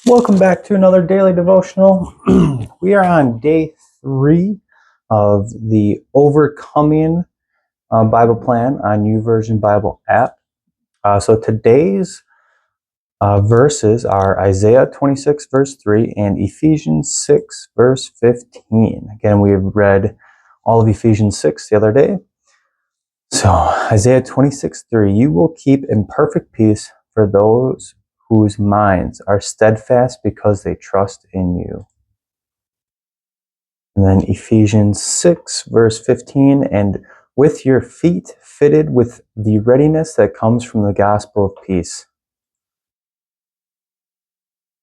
Welcome back to another daily devotional. We are on day 3 of the Overcoming Bible Plan on YouVersion Bible app. So today's verses are Isaiah 26 verse 3 and Ephesians 6 verse 15. Again, we have read all of Ephesians 6 the other day. So Isaiah 26:3, you will keep in perfect peace for those whose minds are steadfast because they trust in you. And then Ephesians 6 verse 15, and with your feet fitted with the readiness that comes from the gospel of peace.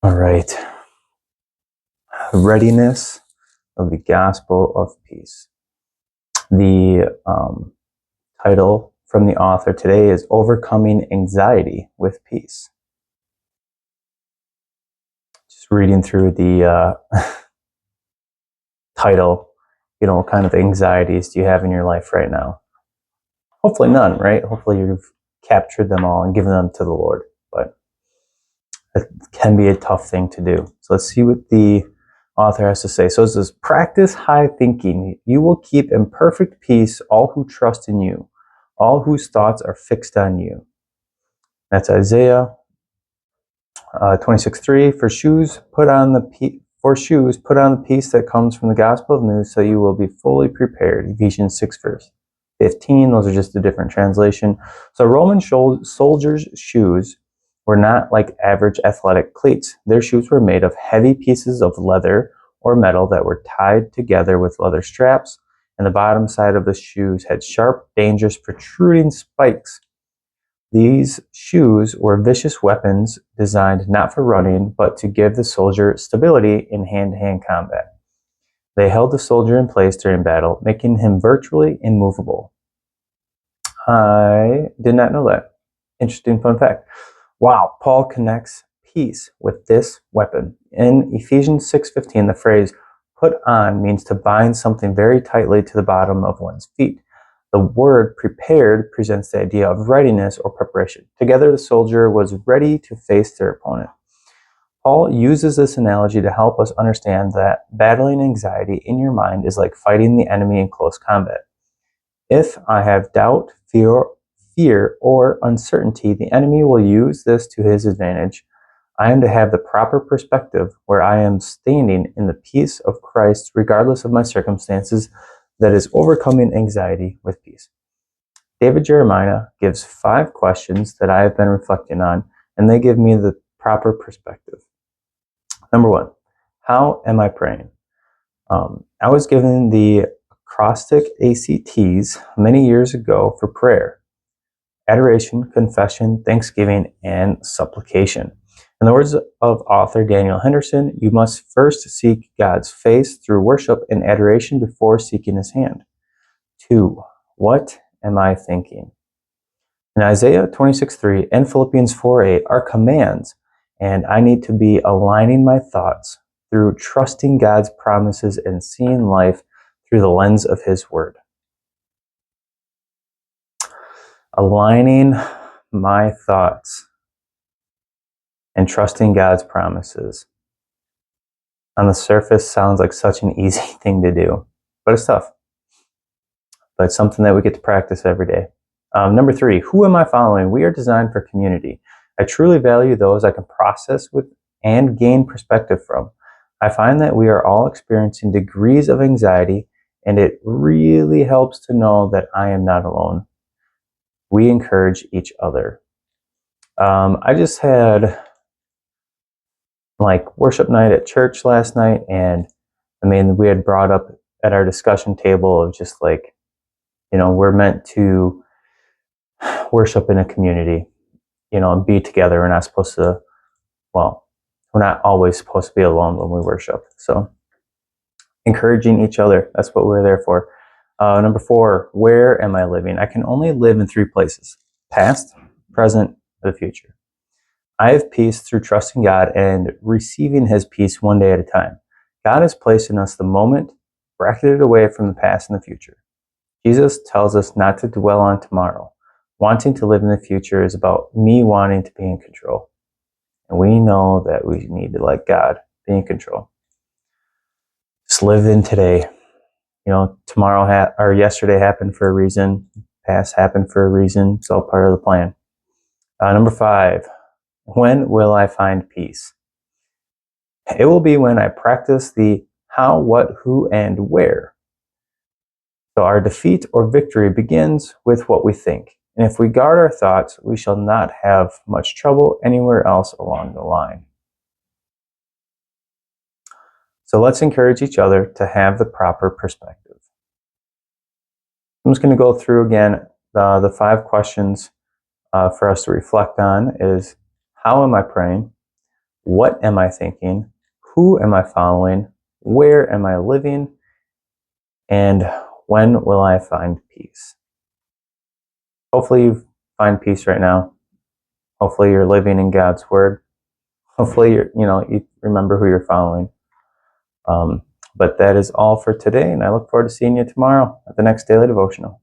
All right. Readiness of the gospel of peace. The title from the author today is Overcoming Anxiety with Peace. Just reading through the title, what kind of anxieties do you have in your life right now? Hopefully none, right? Hopefully you've captured them all and given them to the Lord, but it can be a tough thing to do. So let's see what the author has to say. So it says, practice high thinking. You will keep in perfect peace all who trust in you, all whose thoughts are fixed on you. That's Isaiah 26:3. For shoes, put on the peace that comes from the gospel of news, so you will be fully prepared. Ephesians 6 verse 15. Those are just a different translation. So Roman soldiers' shoes were not like average athletic cleats. Their shoes were made of heavy pieces of leather or metal that were tied together with leather straps, and the bottom side of the shoes had sharp, dangerous, protruding spikes. These shoes were vicious weapons designed not for running, but to give the soldier stability in hand-to-hand combat. They held the soldier in place during battle, making him virtually immovable. I did not know that. Interesting fun fact. Wow, Paul connects peace with this weapon. In Ephesians 6:15, the phrase put on means to bind something very tightly to the bottom of one's feet. The word prepared presents the idea of readiness or preparation. Together, the soldier was ready to face their opponent. Paul uses this analogy to help us understand that battling anxiety in your mind is like fighting the enemy in close combat. If I have doubt, fear, or uncertainty, the enemy will use this to his advantage. I am to have the proper perspective where I am standing in the peace of Christ regardless of my circumstances, that is overcoming anxiety with peace. David Jeremiah gives 5 questions that I have been reflecting on, and they give me the proper perspective. Number 1, how am I praying? I was given the acrostic ACTs many years ago for prayer: adoration, confession, thanksgiving, and supplication. In the words of author Daniel Henderson, you must first seek God's face through worship and adoration before seeking his hand. 2, what am I thinking? In Isaiah 26:3 and Philippians 4:8 are commands, and I need to be aligning my thoughts through trusting God's promises and seeing life through the lens of his word. Aligning my thoughts and trusting God's promises. On the surface, sounds like such an easy thing to do, but it's tough. But it's something that we get to practice every day. Number 3, who am I following? We are designed for community. I truly value those I can process with and gain perspective from. I find that we are all experiencing degrees of anxiety, and it really helps to know that I am not alone. We encourage each other. I just had worship night at church last night, and we had brought up at our discussion table of just we're meant to worship in a community, and be together. We're not supposed to, we're not always supposed to be alone when we worship. So encouraging each other, that's what we're there for. Number 4, where am I living? I can only live in 3 places: past, present, the future. I have peace through trusting God and receiving his peace one day at a time. God has placed in us the moment, bracketed away from the past and the future. Jesus tells us not to dwell on tomorrow. Wanting to live in the future is about me wanting to be in control. And we know that we need to let God be in control. Just live in today. Tomorrow or yesterday happened for a reason. Past happened for a reason. It's all part of the plan. Number 5, when will I find peace? It will be when I practice the how, what, who, and where. So our defeat or victory begins with what we think. And if we guard our thoughts, we shall not have much trouble anywhere else along the line. So let's encourage each other to have the proper perspective. I'm just going to go through again the 5 questions for us to reflect on is, how am I praying? What am I thinking? Who am I following? Where am I living? And when will I find peace? Hopefully you find peace right now. Hopefully you're living in God's word. Hopefully you remember who you're following. But that is all for today, and I look forward to seeing you tomorrow at the next Daily Devotional.